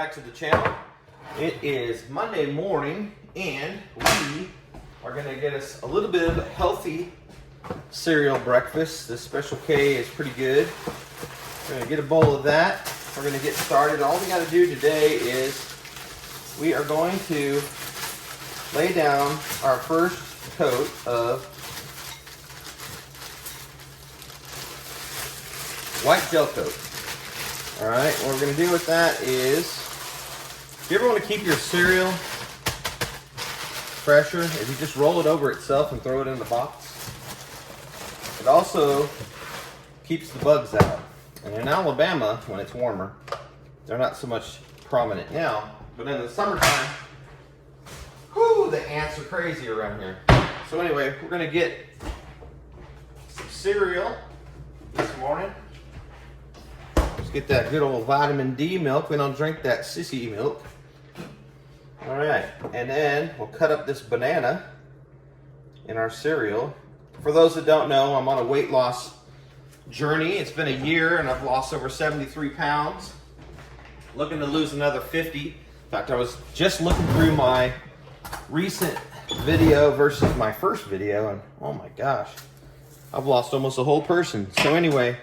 back to the channel. It is Monday morning and we are going to get us a little bit of a healthy cereal breakfast. This Special K is pretty good. We're going to get a bowl of that. We're going to get started. All we got to do today is we are going to lay down our first coat of white gel coat. All right, what we're going to do with that is, if you ever want to keep your cereal fresher, if you just roll it over itself and throw it in the box, it also keeps the bugs out. And in Alabama, when it's warmer, they're not so much prominent now, but in the summertime, whoo, the ants are crazy around here. So anyway, we're going to get some cereal this morning. Let's get that good old vitamin D milk. We don't drink that sissy milk. All right, and then we'll cut up this banana in our cereal. For those that don't know, I'm on a weight loss journey. It's been a year and I've lost over 73 pounds. Looking to lose another 50. In fact, I was just looking through my recent video versus my first video and oh my gosh, I've lost almost a whole person. So anyway,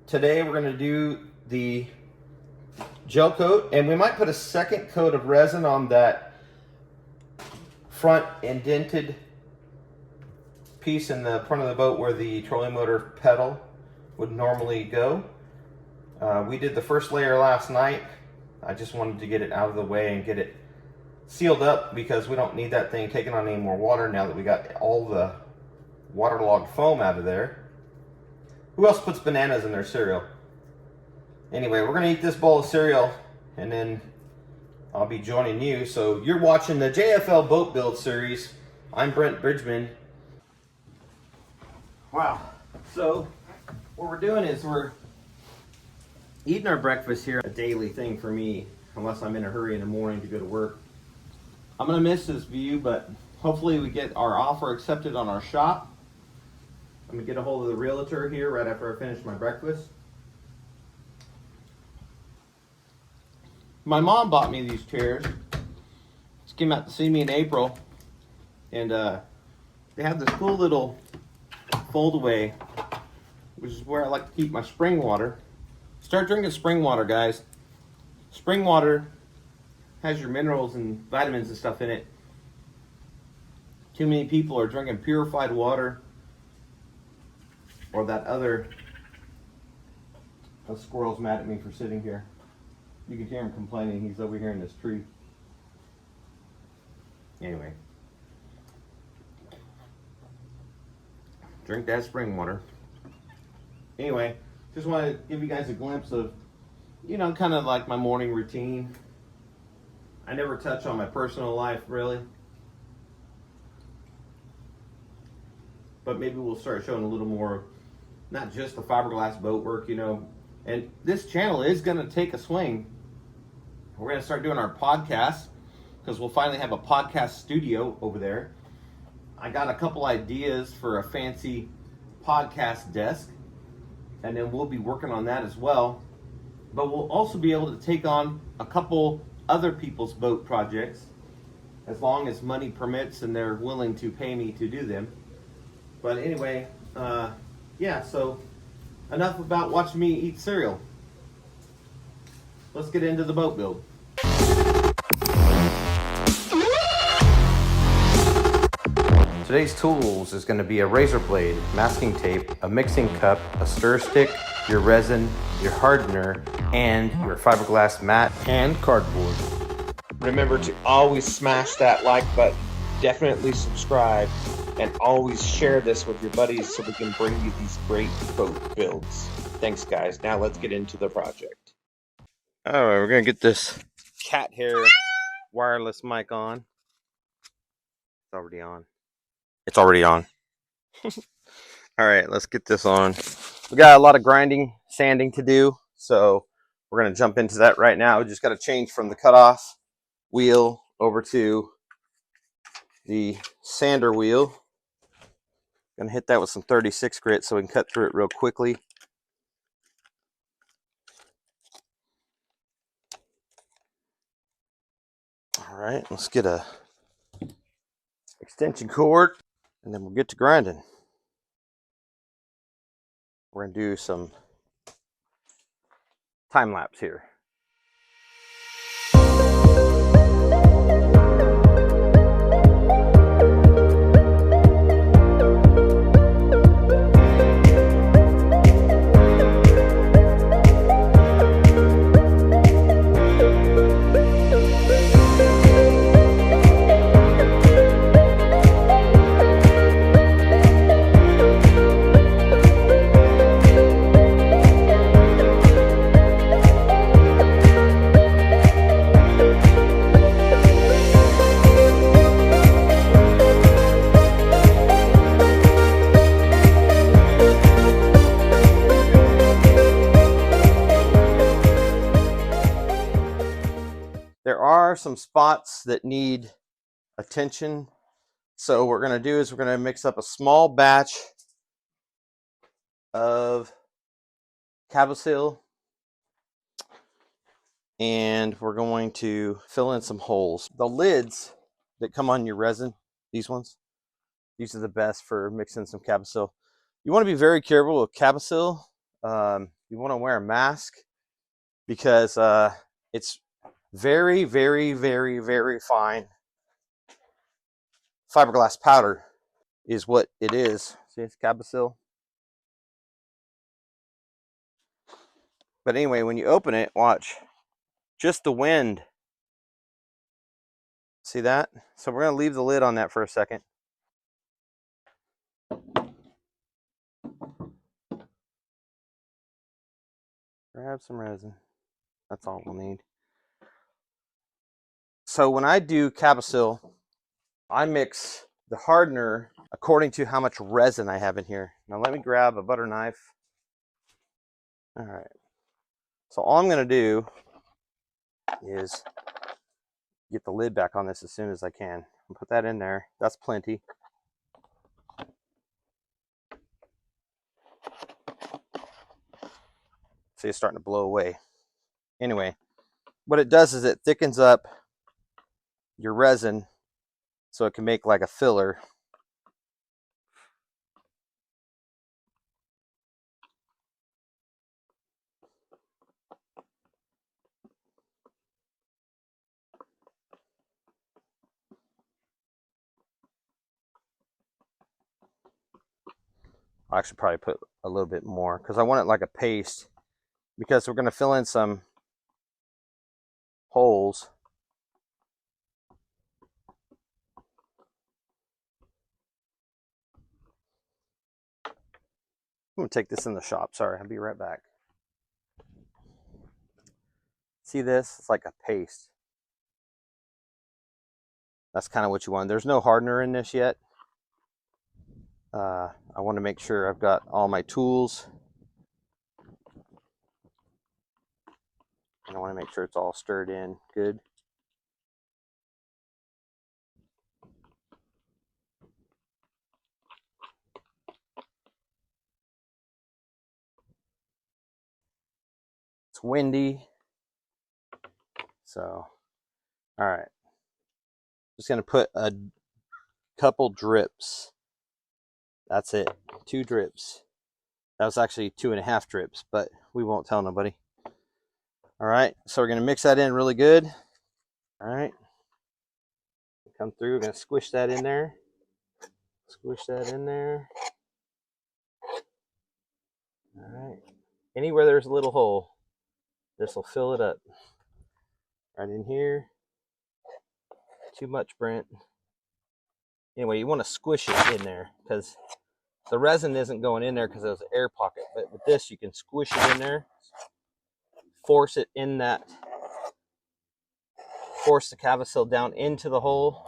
today we're going to do the gel coat, and we might put a second coat of resin on that front indented piece in the front of the boat where the trolling motor pedal would normally go. We did the first layer last night. I just wanted to get it out of the way and get it sealed up because we don't need that thing taking on any more water now that we got all the waterlogged foam out of there. Who else puts bananas in their cereal? Anyway, we're gonna eat this bowl of cereal and then I'll be joining you. So you're watching the JFL Boat Build Series. I'm Brent Bridgman. Wow. So what we're doing is we're eating our breakfast here. A daily thing for me, unless I'm in a hurry in the morning to go to work. I'm gonna miss this view, but hopefully we get our offer accepted on our shop. I'm gonna get a hold of the realtor here right after I finish my breakfast. My mom bought me these chairs. She came out to see me in April, and they have this cool little fold away, which is where I like to keep my spring water. Start drinking spring water, guys. Spring water has your minerals and vitamins and stuff in it. Too many people are drinking purified water or that other. The squirrel's mad at me for sitting here. You can hear him complaining. He's over here in this tree. Anyway, drink that spring water. Anyway, just want to give you guys a glimpse of, you know, kind of like my morning routine. I never touch on my personal life, really. But maybe we'll start showing a little more, not just the fiberglass boat work, you know. And this channel is going to take a swing. We're going to start doing our podcast because we'll finally have a podcast studio over there. I got a couple ideas for a fancy podcast desk, and then we'll be working on that as well. But we'll also be able to take on a couple other people's boat projects as long as money permits and they're willing to pay me to do them. But anyway, yeah, so enough about watching me eat cereal. Let's get into the boat build. Today's tools is going to be a razor blade, masking tape, a mixing cup, a stir stick, your resin, your hardener, and your fiberglass mat and cardboard. Remember to always smash that like button, definitely subscribe, and always share this with your buddies so we can bring you these great boat builds. Thanks guys, now let's get into the project. Alright, we're going to get this cat hair wireless mic on. It's already on. It's already on. Alright, let's get this on. We got a lot of grinding, sanding to do, so we're going to jump into that right now. We just got to change from the cutoff wheel over to the sander wheel. Going to hit that with some 36 grit so we can cut through it real quickly. All right, let's get a extension cord and then we'll get to grinding. We're gonna do some time lapse here. There are some spots that need attention. So what we're going to do is we're going to mix up a small batch of Cabisil and we're going to fill in some holes. The lids that come on your resin, these ones, these are the best for mixing some Cabisil. You want to be very careful with Cabisil. You want to wear a mask because it's very, very, very, very fine. Fiberglass powder is what it is. See, it's Cabisil. But anyway, when you open it, watch. Just the wind. See that? So we're going to leave the lid on that for a second. Grab some resin. That's all we'll need. So when I do Cabisil, I mix the hardener according to how much resin I have in here. Now let me grab a butter knife. All right. So all I'm going to do is get the lid back on this as soon as I can. I'll put that in there. That's plenty. See, it's starting to blow away. Anyway, what it does is it thickens up your resin so it can make like a filler. I'll actually probably put a little bit more because I want it like a paste, because we're going to fill in some holes. I'm going to take this in the shop. Sorry, I'll be right back. See this? It's like a paste. That's kind of what you want. There's no hardener in this yet. I want to make sure I've got all my tools. And I want to make sure it's all stirred in good. It's windy. So, all right. Just going to put a couple drips. That's it. 2 drips. That was actually 2.5 drips, but we won't tell nobody. All right, so we're going to mix that in really good. All right. Come through, we're going to squish that in there. Squish that in there. All right. Anywhere there's a little hole, this will fill it up. Right in here. Too much, Brent. Anyway, you want to squish it in there because the resin isn't going in there because there's an air pocket. But with this, you can squish it in there, force it in that, force the Cabisil down into the hole.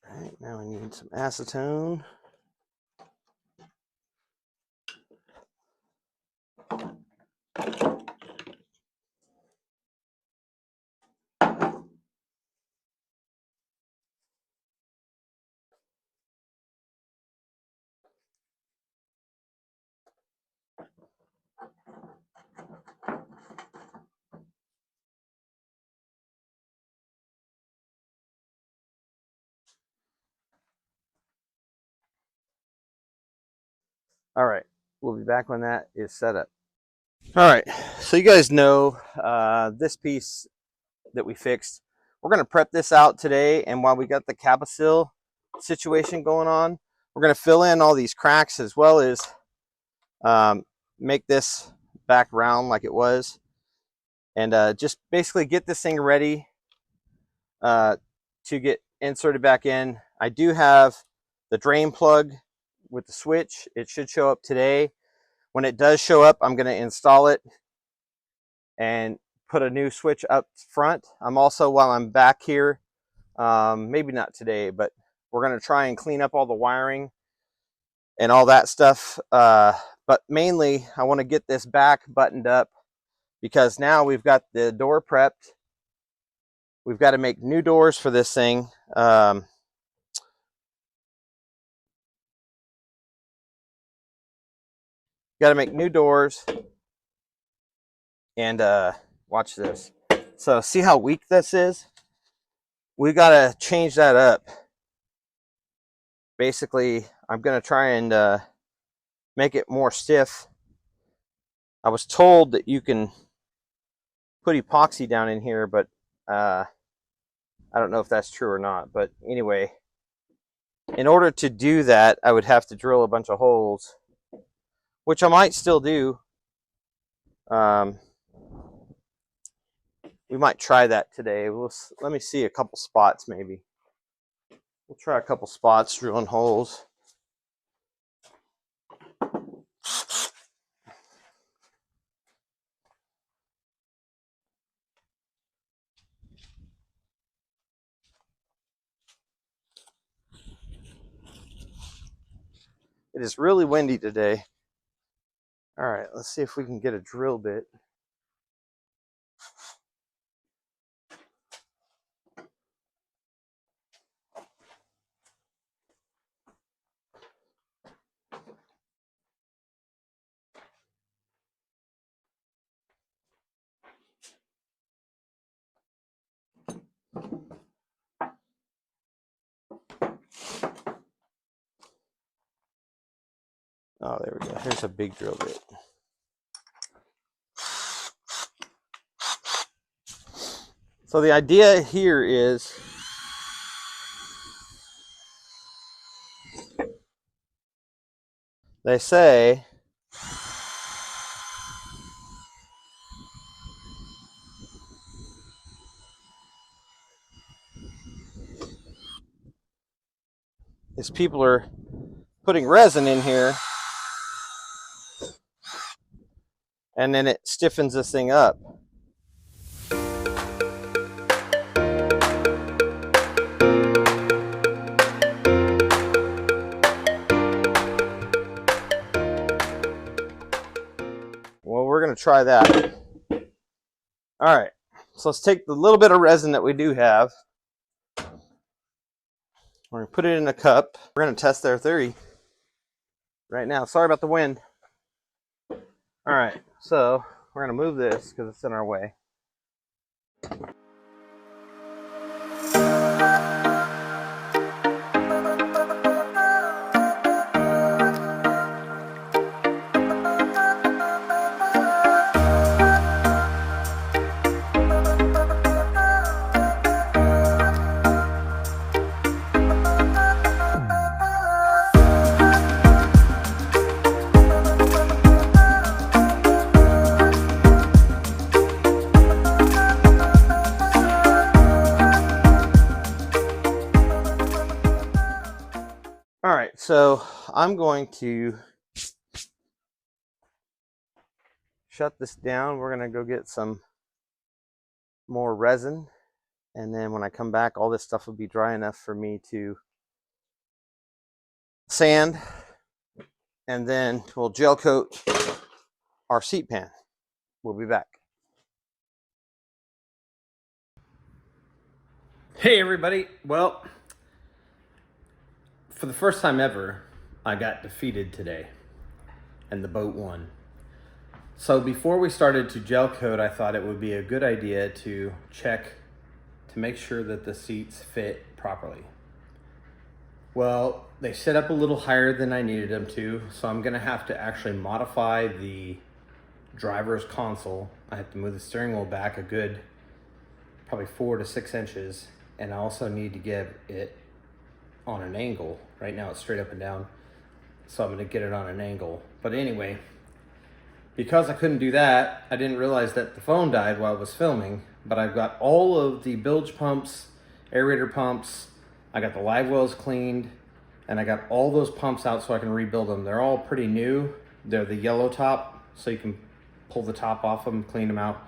All right, now we need some acetone. All right, we'll be back when that is set up. All right, so you guys know this piece that we fixed. We're going to prep this out today, and while we got the Cabisil situation going on, we're going to fill in all these cracks as well as make this back round like it was, and just basically get this thing ready to get inserted back in. I do have the drain plug with the switch. It should show up today. When it does show up, I'm going to install it and put a new switch up front. I'm also, while I'm back here, maybe not today, but we're going to try and clean up all the wiring and all that stuff. But mainly, I want to get this back buttoned up because now we've got the door prepped. We've got to make new doors for this thing. Got to make new doors. And watch this. So see how weak this is? We got to change that up. Basically, I'm going to try and make it more stiff. I was told that you can put epoxy down in here, but I don't know if that's true or not. But anyway, in order to do that, I would have to drill a bunch of holes, which I might still do. We might try that today. Let me see a couple spots maybe. We'll try a couple spots drilling holes. It is really windy today. All right, let's see if we can get a drill bit. Oh, there we go. Here's a big drill bit. So the idea here is they say is people are putting resin in here and then it stiffens this thing up. Well, we're going to try that. All right, so let's take the little bit of resin that we do have. We're going to put it in a cup. We're going to test their theory right now. Sorry about the wind. All right, so we're going to move this because it's in our way. All right, so I'm going to shut this down. We're going to go get some more resin. And then when I come back, all this stuff will be dry enough for me to sand. And then we'll gel coat our seat pan. We'll be back. Hey everybody. Well, for the first time ever, I got defeated today and the boat won. So before we started to gel coat, I thought it would be a good idea to check to make sure that the seats fit properly. Well, they set up a little higher than I needed them to, so I'm gonna have to actually modify the driver's console. I have to move the steering wheel back a good, probably 4 to 6 inches, and I also need to get it on an angle. Right now it's straight up and down, so I'm gonna get it on an angle. But anyway, because I couldn't do that, I didn't realize that the phone died while I was filming, but I've got all of the bilge pumps, aerator pumps, I got the live wells cleaned, and I got all those pumps out so I can rebuild them. They're all pretty new. They're the yellow top, so you can pull the top off them, clean them out.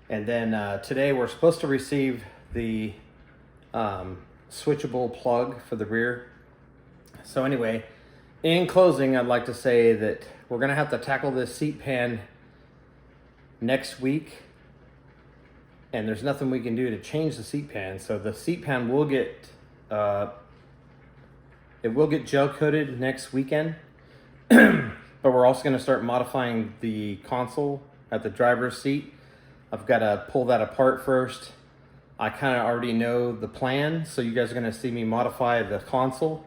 And then today we're supposed to receive the switchable plug for the rear. So anyway, in closing, I'd like to say that we're gonna have to tackle this seat pan next week, and there's nothing we can do to change the seat pan. So the seat pan will get gel coated next weekend, but we're also gonna start modifying the console at the driver's seat. I've gotta pull that apart first. I kind of already know the plan, so you guys are gonna see me modify the console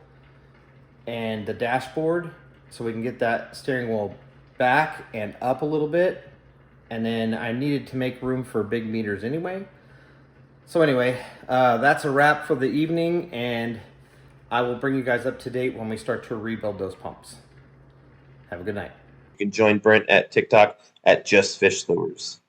and the dashboard so we can get that steering wheel back and up a little bit. And then I needed to make room for big meters anyway. So anyway, that's a wrap for the evening, and I will bring you guys up to date when we start to rebuild those pumps. Have a good night. You can join Brent at TikTok at Just Fish Lures.